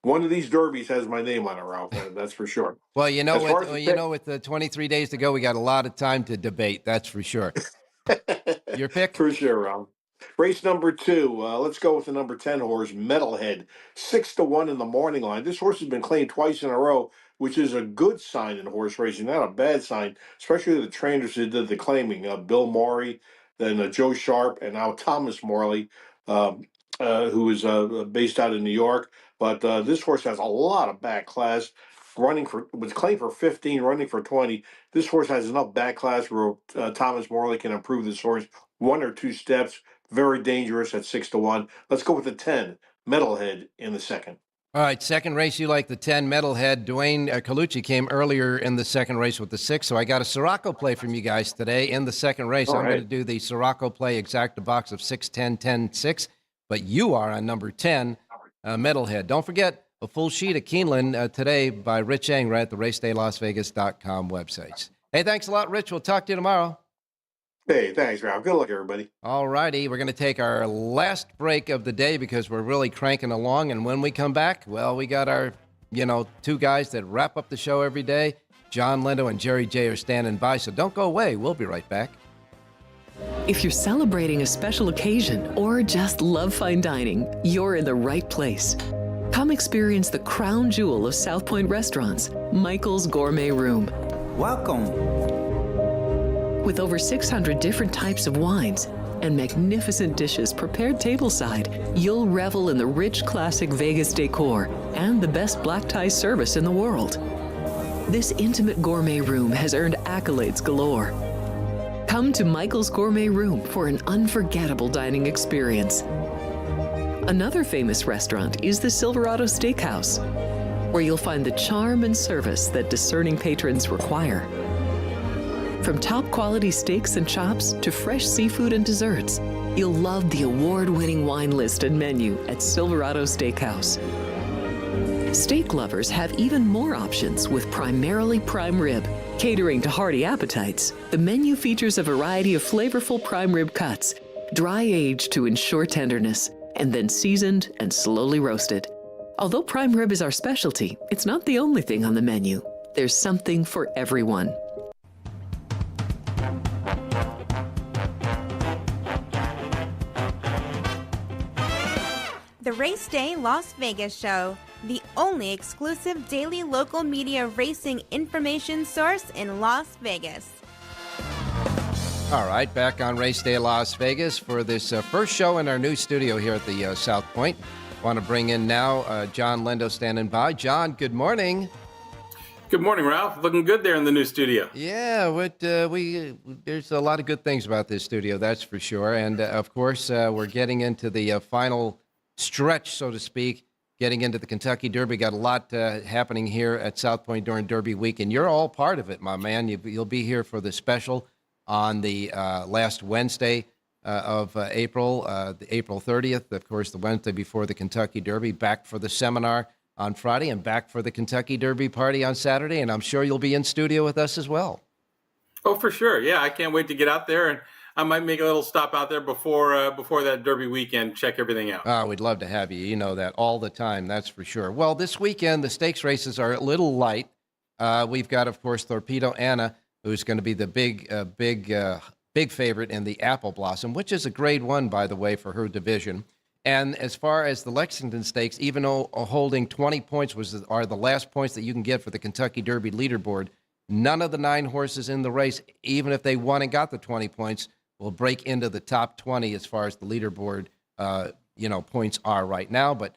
One of these derbies has my name on it, Ralph. That's for sure. Well, with the 23 days to go, we got a lot of time to debate. That's for sure. Your pick? For sure, Ralph. Race number 2. Let's go with the number 10 horse, Metalhead. 6-1 in the morning line. This horse has been claimed twice in a row, which is a good sign in horse racing, not a bad sign, especially the trainers who did the claiming. Bill Morey, then Joe Sharp, and now Thomas Morley, who is based out of New York. But this horse has a lot of back class, was claimed for 15, running for 20. This horse has enough back class where Thomas Morley can improve this horse 1 or 2 steps. Very dangerous at 6-1. Let's go with the 10, Metalhead, in the 2nd. All right, 2nd race, you like the 10, Metalhead. Dwayne Colucci came earlier in the 2nd race with the 6, so I got a Siraco play from you guys today in the 2nd race. I'm going to do the Siraco play exacta box of 6, 10, 10, 6, but you are on number 10, Metalhead. Don't forget a full sheet of Keeneland today by Rich Eng right at the racedaylasvegas.com websites. Hey, thanks a lot, Rich. We'll talk to you tomorrow. Hey, thanks, Ralph. Good luck, everybody. All righty. We're going to take our last break of the day because we're really cranking along. And when we come back, well, we got our, 2 guys that wrap up the show every day. John Lindo and Jerry J are standing by. So don't go away. We'll be right back. If you're celebrating a special occasion or just love fine dining, you're in the right place. Come experience the crown jewel of South Point restaurants, Michael's Gourmet Room. Welcome. With over 600 different types of wines and magnificent dishes prepared tableside, you'll revel in the rich classic Vegas decor and the best black tie service in the world. This intimate gourmet room has earned accolades galore. Come to Michael's Gourmet Room for an unforgettable dining experience. Another famous restaurant is the Silverado Steakhouse, where you'll find the charm and service that discerning patrons require. From top quality steaks and chops to fresh seafood and desserts, you'll love the award-winning wine list and menu at Silverado Steakhouse. Steak lovers have even more options with primarily prime rib. Catering to hearty appetites, the menu features a variety of flavorful prime rib cuts, dry aged to ensure tenderness, and then seasoned and slowly roasted. Although prime rib is our specialty, it's not the only thing on the menu. There's something for everyone. The Race Day Las Vegas Show, the only exclusive daily local media racing information source in Las Vegas. All right, back on Race Day Las Vegas for this first show in our new studio here at the South Point. Want to bring in now John Lindo standing by. John, good morning. Good morning, Ralph. Looking good there in the new studio. Yeah, there's a lot of good things about this studio, that's for sure. And of course, we're getting into the final stretch, so to speak, getting into the Kentucky Derby. Got a lot happening here at South Point during Derby week, and you're all part of it, my man. You'll be here for the special on the last Wednesday of April, the April 30th, of course, the Wednesday before the Kentucky Derby, back for the seminar on Friday and back for the Kentucky Derby party on Saturday, and I'm sure you'll be in studio with us as well. Oh, for sure. Yeah, I can't wait to get out there, and I might make a little stop out there before that Derby weekend, check everything out. Oh, we'd love to have you. You know that all the time, that's for sure. Well, this weekend, the stakes races are a little light. We've got, of course, Torpedo Anna, who's going to be the big favorite in the Apple Blossom, which is a grade 1, by the way, for her division. And as far as the Lexington Stakes, even though holding 20 points are the last points that you can get for the Kentucky Derby leaderboard, none of the 9 horses in the race, even if they won and got the 20 points, will break into the top 20 as far as the leaderboard, points are right now. But,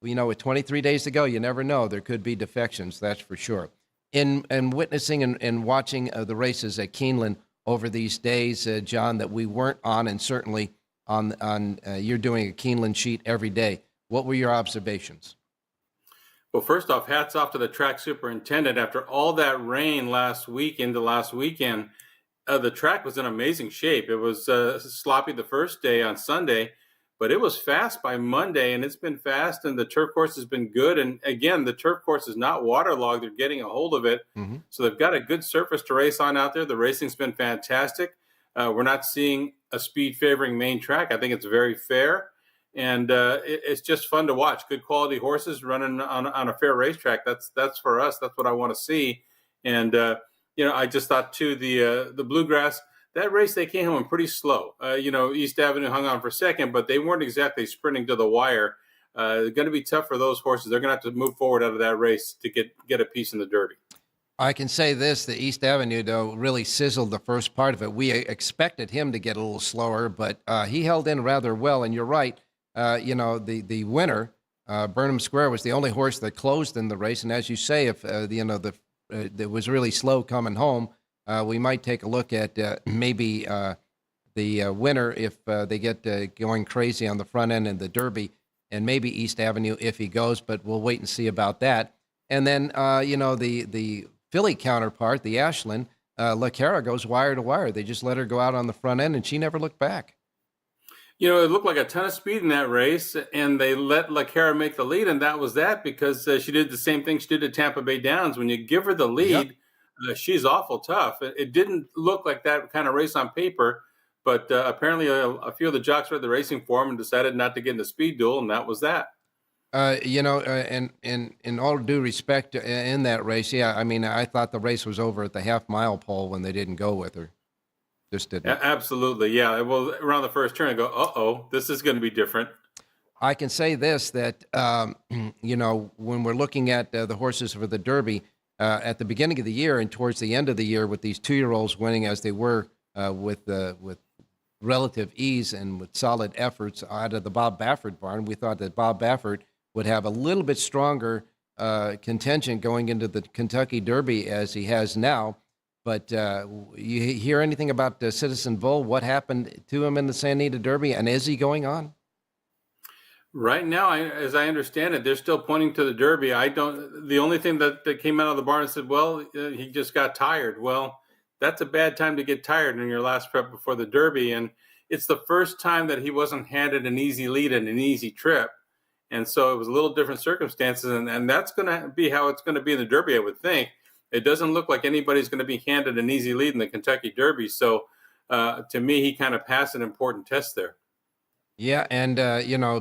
with 23 days to go, you never know. There could be defections, that's for sure. In witnessing and watching the races at Keeneland over these days, John, that we weren't on, and certainly on you're doing a Keeneland sheet every day. What were your observations? Well, first off, hats off to the track superintendent. After all that rain last weekend, the track was in amazing shape. It was sloppy the first day on Sunday, but it was fast by Monday, and it's been fast, and the turf course has been good. And again, the turf course is not waterlogged. They're getting a hold of it. Mm-hmm. So they've got a good surface to race on out there. The racing's been fantastic. We're not seeing a speed favoring main track. I think it's very fair, and it's just fun to watch. Good quality horses running on a fair racetrack. That's for us. That's what I want to see. And, I just thought, too, the Bluegrass, that race, they came home pretty slow. East Avenue hung on for second, but they weren't exactly sprinting to the wire. It's going to be tough for those horses. They're going to have to move forward out of that race to get a piece in the Derby. I can say this, the East Avenue, though, really sizzled the first part of it. We expected him to get a little slower, but he held in rather well. And you're right, the winner, Burnham Square, was the only horse that closed in the race. And as you say, if it was really slow coming home, we might take a look at maybe the winner if they get going crazy on the front end in the Derby, and maybe East Avenue if he goes, but we'll wait and see about that. And then, the Philly counterpart, the Ashland, La Cara goes wire to wire. They just let her go out on the front end, and she never looked back. It looked like a ton of speed in that race, and they let La Cara make the lead, and that was that because she did the same thing she did at Tampa Bay Downs. When you give her the lead, she's awful tough. It didn't look like that kind of race on paper, but apparently a few of the jocks read the racing form and decided not to get in the speed duel, and that was that. And in all due respect, in that race, I thought the race was over at the half-mile pole when they didn't go with her. Just didn't. Absolutely, yeah. Well, around the first turn, I go, uh-oh, this is going to be different. I can say this, that, when we're looking at the horses for the Derby, at the beginning of the year and towards the end of the year with these 2-year-olds winning as they were with relative ease and with solid efforts out of the Bob Baffert barn, we thought that Bob Baffert would have a little bit stronger contingent going into the Kentucky Derby as he has now. But you hear anything about Citizen Bull? What happened to him in the Santa Anita Derby, and is he going on? Right now, as I understand it, they're still pointing to the Derby. The only thing that came out of the barn and said, well, he just got tired. Well, that's a bad time to get tired in your last prep before the Derby. And it's the first time that he wasn't handed an easy lead and an easy trip. And so it was a little different circumstances. And that's going to be how it's going to be in the Derby, I would think. It doesn't look like anybody's going to be handed an easy lead in the Kentucky Derby. So to me, he kind of passed an important test there. Yeah, and,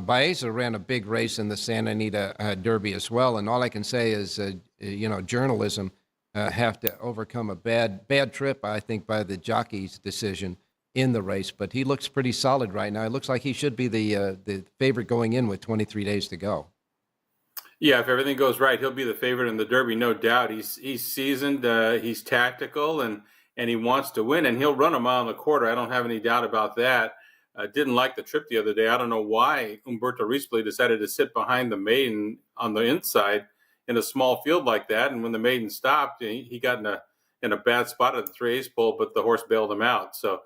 Baeza ran a big race in the Santa Anita Derby as well. And all I can say is, journalism have to overcome a bad trip, I think, by the jockey's decision in the race. But he looks pretty solid right now. It looks like he should be the favorite going in with 23 days to go. Yeah, if everything goes right, he'll be the favorite in the Derby, no doubt. He's seasoned, he's tactical, and he wants to win, and he'll run a mile and a quarter. I don't have any doubt about that. Didn't like the trip the other day. I don't know why Umberto Rispoli decided to sit behind the maiden on the inside in a small field like that. And when the maiden stopped, he got in a bad spot at the 3/8 pole, but the horse bailed him out. So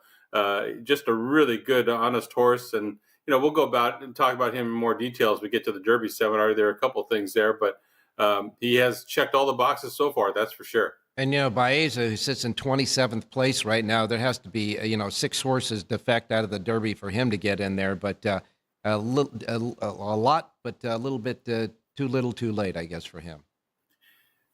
just a really good, honest horse. And, we'll go about and talk about him in more detail as we get to the Derby seminar. There are a couple things there, but he has checked all the boxes so far. That's for sure. And, Baeza, who sits in 27th place right now, there has to be, 6 horses defect out of the Derby for him to get in there. But a lot, but a little bit too little, too late, I guess, for him.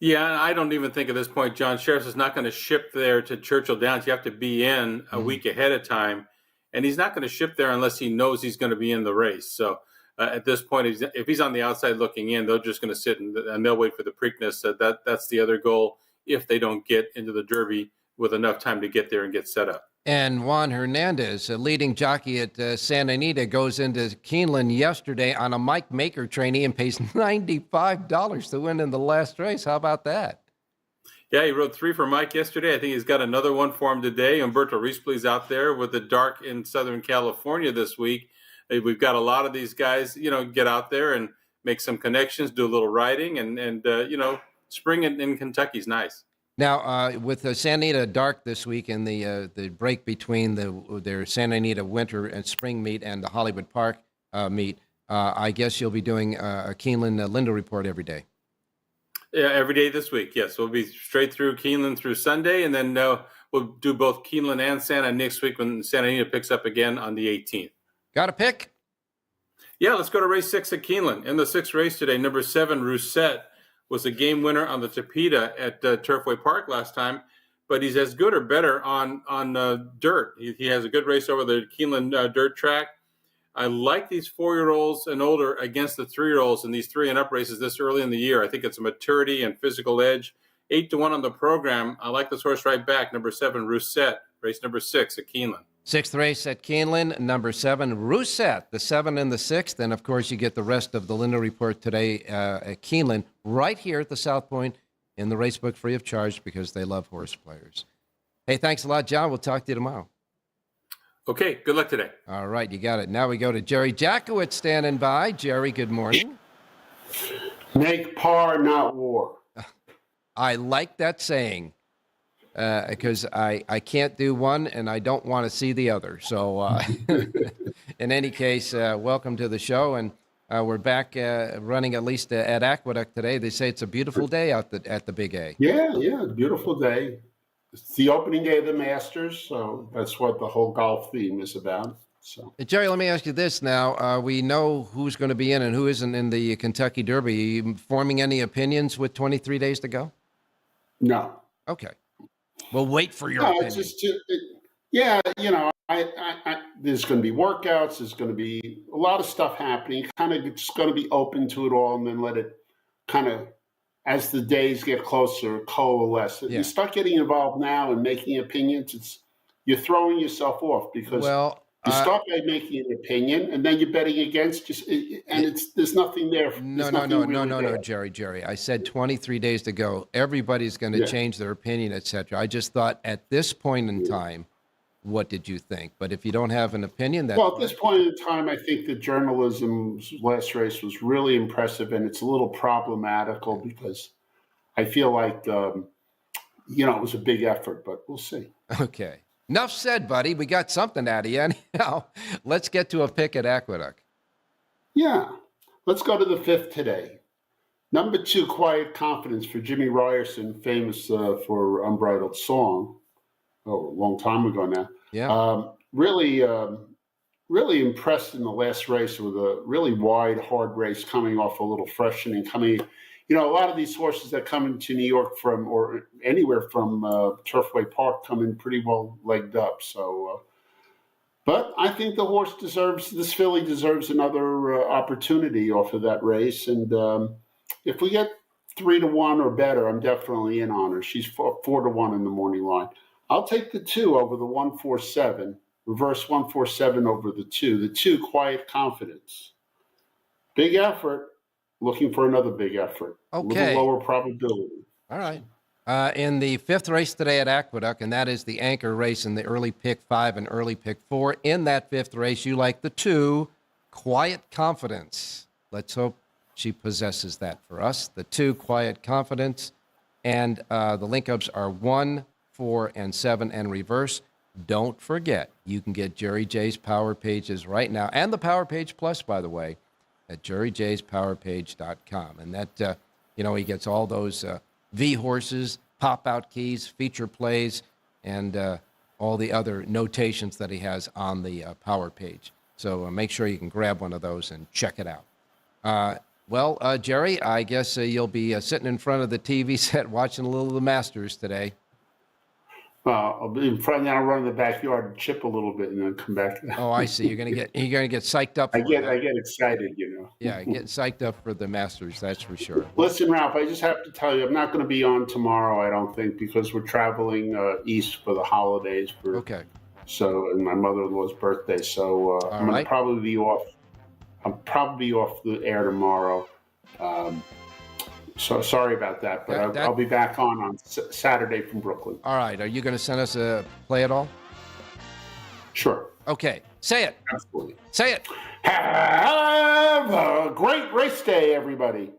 Yeah, I don't even think at this point John Sheriff is not going to ship there to Churchill Downs. You have to be in a week ahead of time. And he's not going to ship there unless he knows he's going to be in the race. So at this point, if he's on the outside looking in, they're just going to sit and they'll wait for the Preakness. That's the other goal, if they don't get into the Derby with enough time to get there and get set up. And Juan Hernandez, a leading jockey at Santa Anita, goes into Keeneland yesterday on a Mike Maker trainee and pays $95 to win in the last race. How about that? Yeah, he rode 3 for Mike yesterday. I think he's got another one for him today. Umberto Rispoli's out there with the dark in Southern California this week. We've got a lot of these guys, get out there and make some connections, do a little riding, and spring in Kentucky's nice. Now, with the Santa Anita Dark this week and the break between their Santa Anita winter and spring meet and the Hollywood Park meet, I guess you'll be doing a Keeneland Lindo report every day. Yeah, every day this week. Yes, we'll be straight through Keeneland through Sunday, and then we'll do both Keeneland and Santa next week when Santa Anita picks up again on the 18th. Got a pick? Yeah, let's go to race 6 at Keeneland. In the 6th race today, number 7, Rousset, was a game winner on the Tapeta at Turfway Park last time, but he's as good or better on dirt. He has a good race over the Keeneland dirt track. I like these 4-year-olds and older against the 3-year-olds in these 3 and up races this early in the year. I think it's a maturity and physical edge. 8-1 on the program. I like this horse right back. Number 7, Rousset, race number 6 at Keeneland. 6th race at Keeneland, number 7, Rousset, the 7 and the 6th. And, of course, you get the rest of the Lindo report today at Keeneland right here at the South Point in the racebook free of charge because they love horse players. Hey, thanks a lot, John. We'll talk to you tomorrow. Okay, good luck today. All right, you got it. Now we go to Jerry Jacovitz standing by. Jerry, good morning. Make par, not war. I like that saying because I can't do one and I don't want to see the other. So in any case, welcome to the show. And we're back running at least at Aqueduct today. They say it's a beautiful day out at the Big A. Yeah, beautiful day. It's the opening day of the Masters, so that's what the whole golf theme is about. So, Jerry, let me ask you this now. We know who's going to be in and who isn't in the Kentucky Derby. Are you forming any opinions with 23 days to go? No. Okay. We'll wait for your opinion. It's just, there's going to be workouts. There's going to be a lot of stuff happening. Kind of just going to be open to it all and then let it kind of, as the days get closer, coalesce. Yeah. You start getting involved now and making opinions, you're throwing yourself off because you start by making an opinion and then you're betting against there's nothing there. No, Jerry. I said 23 days to go. Everybody's going to change their opinion, etc. I just thought at this point in time, what did you think? But if you don't have an opinion, that's Well, at this point in time, I think the journalism's last race was really impressive, and it's a little problematical because I feel like, it was a big effort, but we'll see. okay. Enough said, buddy. We got something out of you. Anyhow, let's get to a pick at Aqueduct. Yeah. Let's go to the 5th today. Number 2, Quiet Confidence for Jimmy Ryerson, famous for Unbridled Song. Oh, a long time ago now. Yeah. Really impressed in the last race with a really wide, hard race coming off a little freshening. A lot of these horses that come into New York from or anywhere from Turfway Park come in pretty well legged up. So, but I think this filly deserves another opportunity off of that race. And if we get 3-1 or better, I'm definitely in on her. She's 4-1 in the morning line. I'll take the 2 over the 147, reverse 147 over the 2. The 2, Quiet Confidence. Big effort. Looking for another big effort. Okay. A little lower probability. All right. In the 5th race today at Aqueduct, and that is the anchor race in the early pick 5 and early pick 4. In that 5th race, you like the 2, Quiet Confidence. Let's hope she possesses that for us. The 2, Quiet Confidence. And the link-ups are 1, 4, and 7, and reverse. Don't forget, you can get Jerry J's Power Pages right now, and the Power Page Plus, by the way, at jerryjspowerpage.com. And that, he gets all those V horses, pop-out keys, feature plays, and all the other notations that he has on the Power Page. So make sure you can grab one of those and check it out. Jerry, I guess you'll be sitting in front of the TV set watching a little of the Masters today. I'll be in front now, run in the backyard and chip a little bit, and then come back. Oh, I see. You're gonna get psyched up. I get excited, Yeah, get psyched up for the Masters. That's for sure. Listen, Ralph, I just have to tell you, I'm not going to be on tomorrow. I don't think because we're traveling east for the holidays. Okay. So, and my mother-in-law's birthday. So I'm going to probably be off. I'll probably be off the air tomorrow. So sorry about that, but I'll be back on Saturday from Brooklyn. All right. Are you going to send us a play at all? Sure. Okay. Say it. Absolutely. Say it. Have a great race day, everybody.